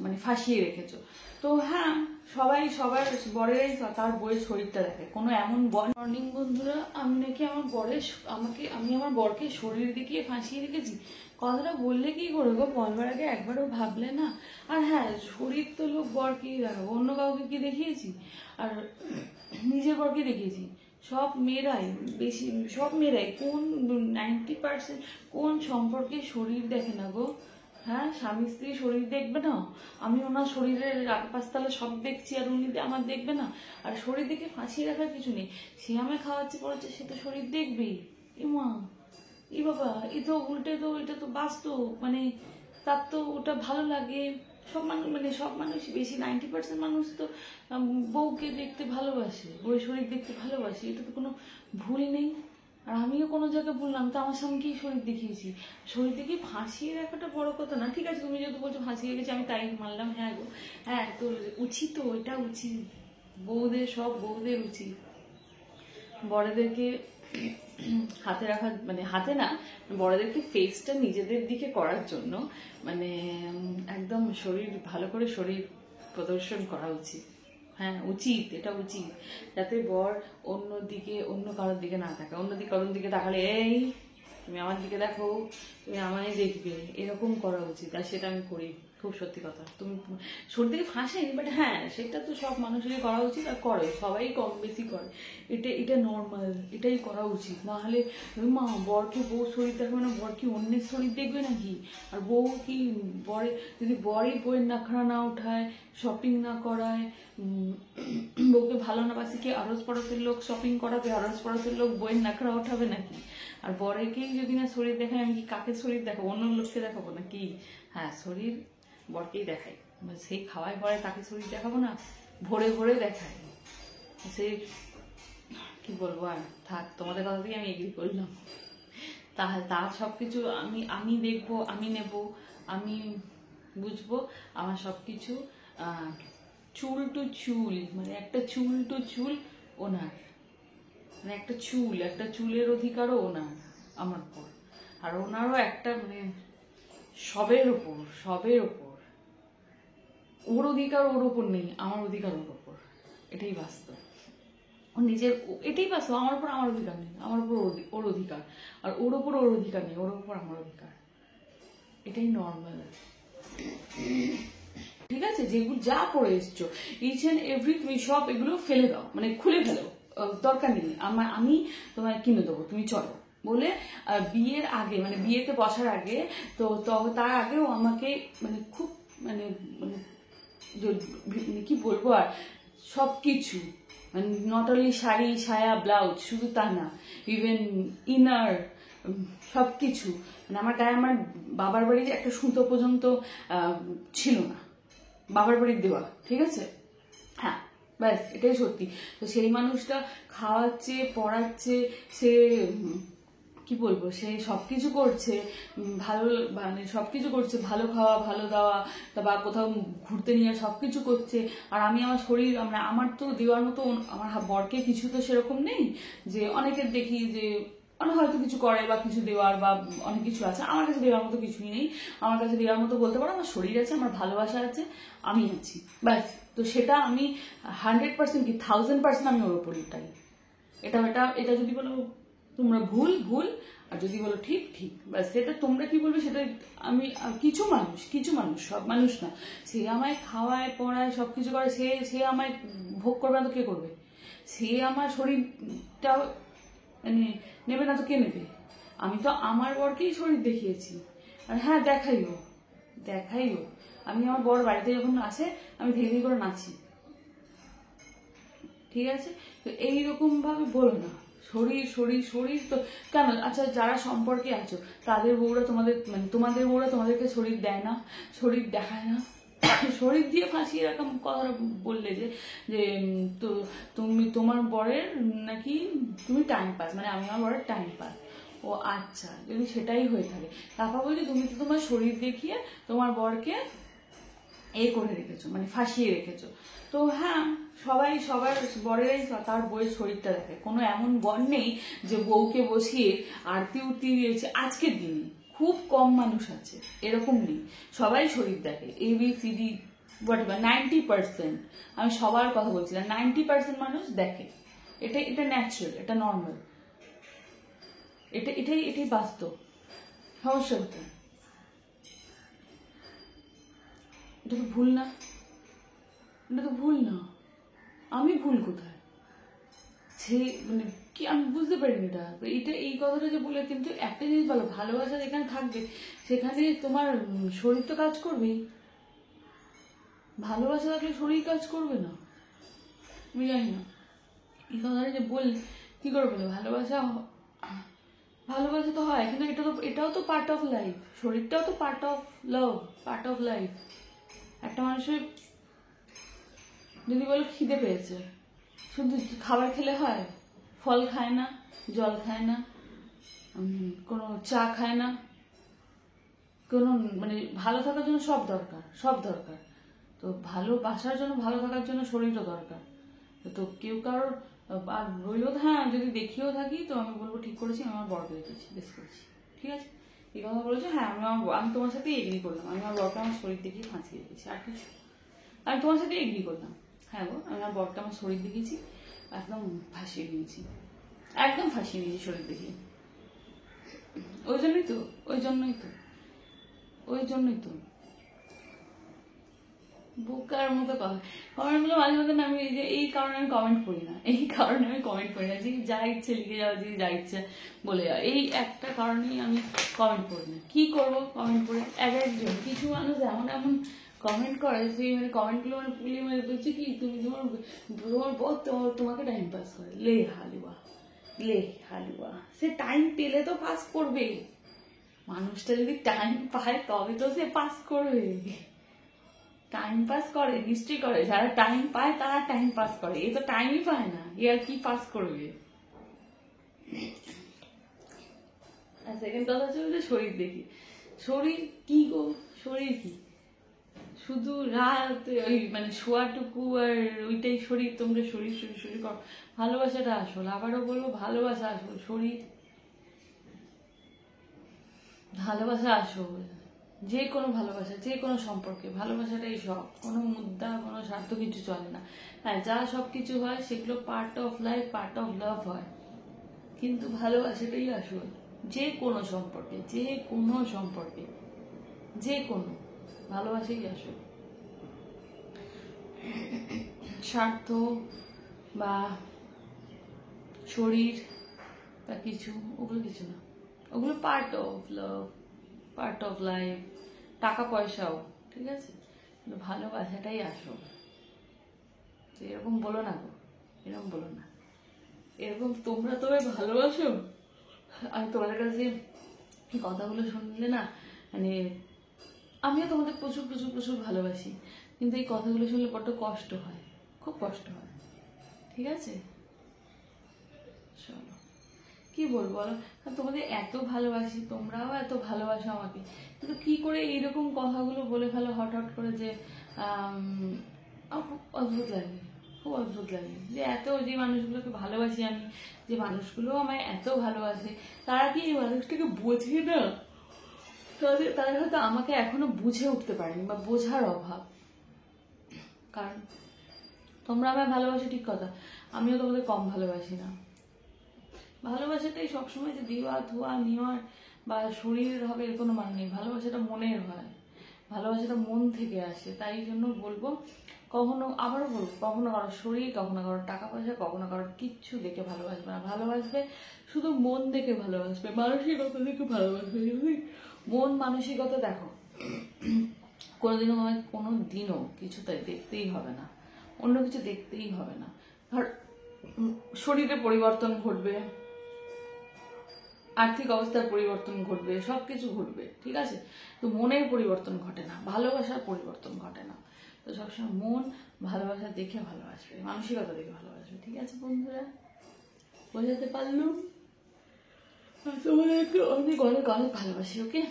মানে ফাঁসিয়ে রেখেছো। তো হ্যাঁ, সবাই সবার বরেরাই তার বইয়ের শরীরটা দেখে, কোনো এমন বর। মর্নিং বন্ধুরা, আমি নাকি আমার বরের আমি আমার বরকে শরীর দেখিয়ে ফাঁসিয়ে রেখেছি? কথাটা বললে কি করে গো, বলবার আগে একবারও ভাবলে না? আর হ্যাঁ, শরীর তো লোক বরকেই দেখাবো, অন্য কাউকে কি দেখিয়েছি? আর নিজের বরকে দেখিয়েছি। সব মেয়েরাই বেশি, সব মেয়েরাই কোন 90% কোন সম্পর্কে শরীর দেখে না গো? হ্যাঁ, স্বামী স্ত্রী শরীর দেখবে না? আমি ওনার শরীরের পাঁচতলা সব দেখছি, আর উনি আমার দেখবে না? আর শরীর দেখে ফাঁসিয়ে রাখার কিছু নেই। সে আমায় খাওয়াচ্ছে পড়াচ্ছে, সে তো শরীর দেখবেই। ইমা, ই বাবা, এ তো উল্টে, তো এটা তো বাস্তব। মানে তার তো ওটা ভালো লাগে। সব মানুষ, মানে সব মানুষ, বেশি 90% মানুষ তো বউকে দেখতে ভালোবাসে, বউয়ের শরীর দেখতে ভালোবাসে, এটা তো কোনো ভুল নেই। আর আমিও কোনো জায়গায় বললাম তো আমার স্বামীকেই শরীর দেখিয়েছি। শরীর দেখে ফাঁসিয়ে রাখাটা বড় কথা না। ঠিক আছে, তুমি যেহেতু বলছো ফাঁসিয়ে গেছি, আমি তাই মানলাম। হ্যাঁ গো, হ্যাঁ, তো উচিত, তো এটা উচিত, বউদের, সব বউদের উচিত বড়দেরকে হাতে রাখা, মানে হাতে না, বড়দেরকে ফেসটা নিজেদের দিকে করার জন্য, মানে একদম শরীর ভালো করে শরীর প্রদর্শন করা উচিত। হ্যাঁ, উচিত, এটা উচিত, যাতে বর অন্য দিকে, অন্য কারোর দিকে না থাকে। অন্যদিকে কারোর দিকে তাকালে, এই তুমি আমার দিকে দেখো, তুমি আমায় দেখবে, এরকম করা উচিত। আর সেটা আমি করি, খুব সত্যি কথা। তুমি শরীর থেকে ফাঁসাইনি, বাট হ্যাঁ, সেটা তো সব মানুষেরই করা উচিত, আর করে, সবাই কম বেশি করে। এটা নর্মাল, এটাই করা উচিত। না হলে মা, বরকে বউ শরীর দেখবে না, বর কি অন্যের শরীর দেখবে নাকি? আর বউ কি বরে, যদি বরই বইয়ের নাখড়া না উঠায়, শপিং না করায়, বউকে ভালো না বাসি, কি আরস পড়সের লোক শপিং করাবে, আরস পড়সের লোক বইয়ের নাখড়া উঠাবে নাকি? আর বরেকেই যদি না শরীর দেখায়, আমি কি কাকে শরীর দেখাবো? অন্য লোককে দেখাবো নাকি? হ্যাঁ, শরীর বরকেই দেখায়। সেই খাওয়ায় পরে তাকে শরীর দেখাবো না? ভোরে ভোরে দেখায়। সে কি বলবো, আর থাক, তোমাদের কথা দিয়ে আমি এগ্রি করলাম। তার সবকিছু আমি দেখবো, আমি নেব, আমি বুঝবো। আমার সবকিছু চুল টু চুল, মানে একটা চুল টু চুল ওনার, মানে একটা চুলের অধিকারও ওনার, আমার পর। আর ওনারও একটা, মানে সবের ওপর, ওর অধিকার ওর ওপর নেই, আমার অধিকার ওর ওপর। এটাই বাস্তব। ওর নিজের, এটাই বাস্তব। আমার উপর আমার অধিকার নেই, আমার উপর ওর অধিকার। আর ওর ওপর ওর অধিকার নেই, ওর ওপর আমার অধিকার। এটাই নর্মাল। ঠিক আছে, যেগুলো যা পড়ে এসছো, ইচ অ্যান্ড এভরি, তুমি সব এগুলো ফেলে দাও, মানে খুলে ফেলো, দরকার নেই। আমি তোমায় কিনে দেবো, তুমি চলো বলে বিয়ের আগে, মানে বিয়েতে বসার আগে, তো তার আগেও আমাকে, মানে খুব, মানে মানে কি বলবো, আর সবকিছু, মানে নট অনলি শাড়ি সায়া ব্লাউজ, শুধু তা না, ইভেন ইনার, সবকিছু, মানে আমার গায়ে, আমার বাবার বাড়ির একটা সুতো পর্যন্ত ছিল না, বাবার বাড়ির দেওয়া। ঠিক আছে, হ্যাঁ, ব্যাস, এটাই সত্যি। তো সেই মানুষটা খাওয়াচ্ছে, পড়াচ্ছে, সে কি বলবো, সে সবকিছু করছে, ভালো, মানে সবকিছু করছে, ভালো খাওয়া, ভালো দাওয়া, বা কোথাও ঘুরতে নিয়ে, সবকিছু করছে। আর আমি আমার শরীর, আমার তো দেওয়ার মতো, আমার বরকে কিছু তো সেরকম নেই, যে অনেকের দেখি যে অনেক হয়তো কিছু করে বা কিছু দেওয়ার, বা অনেক কিছু আছে। আমার কাছে দেওয়ার মতো কিছুই নেই। আমার কাছে দেওয়ার মতো বলতে পারো আমার শরীর আছে, আমার ভালোবাসা আছে, আমি আছি, ব্যাস। তো সেটা আমি 100% কি 1000% আমি ওর ওপর এটাই, এটা যদি বলো তোমরা ভুল, আর যদি বলো ঠিক, ব্যাস। সেটা তোমরা কি বলবে সেটা আমি, কিছু মানুষ, সব মানুষ না। সে আমায় খাওয়ায়, পড়ায়, সবকিছু করে, সে আমায় ভোগ করবে না তো কে করবে? সে আমার শরীরটা মানে নেবে না তো কে নেবে? আমি তো আমার বরকেই শরীর দেখিয়েছি। আর হ্যাঁ, দেখাইও। আমি আমার বর বাড়িতে যখন আসে, আমি ধীরে ধীরে করে নাচি। ঠিক আছে, তো এইরকম ভাবে বলো না শরীর তো কেন? আচ্ছা, যারা সম্পর্কে আছো তাদের বউরা তোমাদের, মানে তোমাদের বউরা তোমাদেরকে শরীর দেয় না, শরীর দেখায় না? শরীর দিয়ে ফাঁসিয়ে রাখা কথাটা বললে যে তো তুমি তোমার বরের নাকি তুমি টাইম পাস, মানে আমি আমার বরের টাইম পাস। ও আচ্ছা, যদি সেটাই হয়ে থাকে, তারপর বলছি তুমি তো তোমার শরীর দেখিয়ে তোমার বরকে করে রেখেছো, মানে ফাঁসিয়ে রেখেছো। তো হ্যাঁ, সবার বরেরাই তার বউয়ের শরীরটা দেখে। কোনো এমন বর নেই যে বউকে বসিয়ে আরতি উঠতি দিয়েছে আজকের দিনে। খুব কম মানুষ আছে, এরকম নেই। সবাই শরীর দেখে, ABCD হোয়াটএভার 90%, আমি সবার কথা বলছি না, 90% মানুষ দেখে। এটা ন্যাচারাল, এটা নর্মাল, এটাই বাস্তব। সমস্যা কোথায়? এটা তো ভুল না, এটা তো ভুল না। আমি ভুল কোথায়? সে মানে কি আমি বুঝতে পারিনি এটা এই কথাটা যে বলে, কিন্তু একটা জিনিস বলো, ভালোবাসা যেখানে থাকবে সেখানে তোমার শরীর তো কাজ করবেই। ভালোবাসা থাকলে শরীর কাজ করবে না? আমি জানি না এই কথাটা যে বল কি করে বলে। ভালোবাসা তো হয়, কিন্তু এটাও তো পার্ট অফ লাইফ। শরীরটাও তো part of love, part of life. একটা মানুষের যদি বলো খিদে পেয়েছে, শুধু খাবার খেলে হয়? ফল খায় না, জল খায় না, কোনো চা খায় না, কোনো মানে ভালো থাকার জন্য সব দরকার, সব দরকার। তো ভালোবাসার জন্য, ভালো থাকার জন্য শরীরও দরকার। তো কেউ কারোর আর রইল, হ্যাঁ যদি দেখিও থাকি তো আমি বলবো ঠিক করেছি, আমি আমার বরকে রেখেছি, বেশ করেছি, ঠিক আছে, এই কথা বলেছো। হ্যাঁ আমি তোমার সাথে এগ্রি করলাম, আমি আমার বরকে আমার শরীর দেখিয়ে ফাঁসিয়ে রেখেছি, আর কিছু আমি তোমার সাথে এগ্রি করলাম। হ্যাঁ গো, আমি আমার বরকে আমার শরীর দেখিয়েছি, একদম ফাঁসিয়ে দিয়েছি, একদম ফাঁসিয়ে দিয়েছি শরীর দেখিয়ে। ওই জন্যই তো বোকার মতো কমেন্টগুলো মাঝে মাঝে না, আমি এই কারণে আমি কমেন্ট করি না, যে যা ইচ্ছে লিখে যাওয়া, যে যা ইচ্ছে বলে যাওয়া, এই একটা কারণেই আমি কমেন্ট করি না। কি করব কমেন্ট করে? একজন কিছু মানুষ এমন কমেন্ট করে, সেই মানে কমেন্টগুলো মানে পুলিয়ে মানে বলছে কি, তুমি তোমার বর তোমাকে টাইম পাস করে। লে হালুয়া, সে টাইম পেলে তো পাস করবে। মানুষটা যদি টাইম পায় তবে তো সে পাস করবে। টাইম পাস করে নিশ্চয়ই করে, যারা টাইম পায় তারা টাইম পাস করে, এ তো টাইমই পায় না, এ আর কি পাস করবে। আর সেকেন্ড কথা হচ্ছে যে শরীর দেখি, শরীর কি গো, শরীর কি শুধু রাত ওই মানে শোয়াটুকু আর ওইটাই শরীর? তোমরা শরীর শরীর শরীর করো। ভালোবাসাটা আসল, আবারও বলবো ভালোবাসা আসল, ভালোবাসা আসল। যে কোনো ভালোবাসা, যে কোনো সম্পর্কে ভালোবাসাটাই সব, কোনো মুদ্রা, কোনো স্বার্থ কিছু চলে না। হ্যাঁ, যা সব কিছু হয় সেগুলো part of life, part of love হয়, কিন্তু ভালোবাসাটাই আসল। যে কোনো সম্পর্কে, যে কোনো ভালোবাসাই আসল। স্বার্থ বা শরীর বা কিছু, ওগুলো কিছু না, ওগুলো part of love, part of life, টাকা পয়সাও, ঠিক আছে, কিন্তু ভালোবাসাটাই আসল। তো এরকম বলো না গো, এরকম বলো না, এরকম তোমরা তবে ভালোবাসো। আমি তোমাদের কাছে এই কথাগুলো শুনলে না, মানে আমিও তোমাদের প্রচুর প্রচুর প্রচুর ভালোবাসি, কিন্তু এই কথাগুলো শুনলে বড্ড কষ্ট হয়, খুব কষ্ট হয়, ঠিক আছে। চলো কি বলবো বলো, তোমাদের এত ভালোবাসি, তোমরাও এত ভালোবাসো আমাকে, কিন্তু কি করে এইরকম কথাগুলো বলে ফেলো হঠাৎ করে, যে আমার খুব অদ্ভুত লাগে, খুব অদ্ভুত লাগে যে যে মানুষগুলোকে ভালোবাসি আমি, যে মানুষগুলো আমায় এত ভালোবাসে, তারা কি এই মানুষটাকে বোঝে না? তাদের হয়তো আমাকে এখনো বুঝে উঠতে পারেনি, বা বোঝার অভাব। কারণ তোমরা আমায় ভালোবাসো ঠিক কথা, আমিও তোমাদের কম ভালোবাসি না। ভালোবাসাটাই সবসময় যে দেওয়া ধোয়া নেওয়ার বা শরীরের হবে এর কোনো মানে নেই। ভালোবাসাটা মনের হয়, ভালোবাসাটা মন থেকে আসে। তাই জন্য বলবো, আবারও বলবো, কখনো কারোর শরীর, কখনো কারোর টাকা পয়সা, কখনো কারোর কিচ্ছু দেখে ভালোবাসবে না। ভালোবাসবে শুধু মন দেখে ভালোবাসবে, মানসিকতা দেখে ভালোবাসবে। যদি মন মানসিকতা দেখো, কোনোদিনও কিছুতে দেখতেই হবে না, অন্য কিছু দেখতেই হবে না। ধর শরীরে পরিবর্তন ঘটবে, আর্থিক অবস্থার পরিবর্তন ঘটবে, সবকিছু ঘটবে, ঠিক আছে, তো মনের পরিবর্তন ঘটে না, ভালোবাসার পরিবর্তন ঘটে না। তো সবসময় মন ভালোবাসা দেখে ভালোবাসবে, মানসিকতা দেখে ভালোবাসবে, ঠিক আছে বন্ধুরা, বোঝাতে পারলুম? তোমাদেরকে অনেক অনেক অনেক ভালোবাসি, ওকে।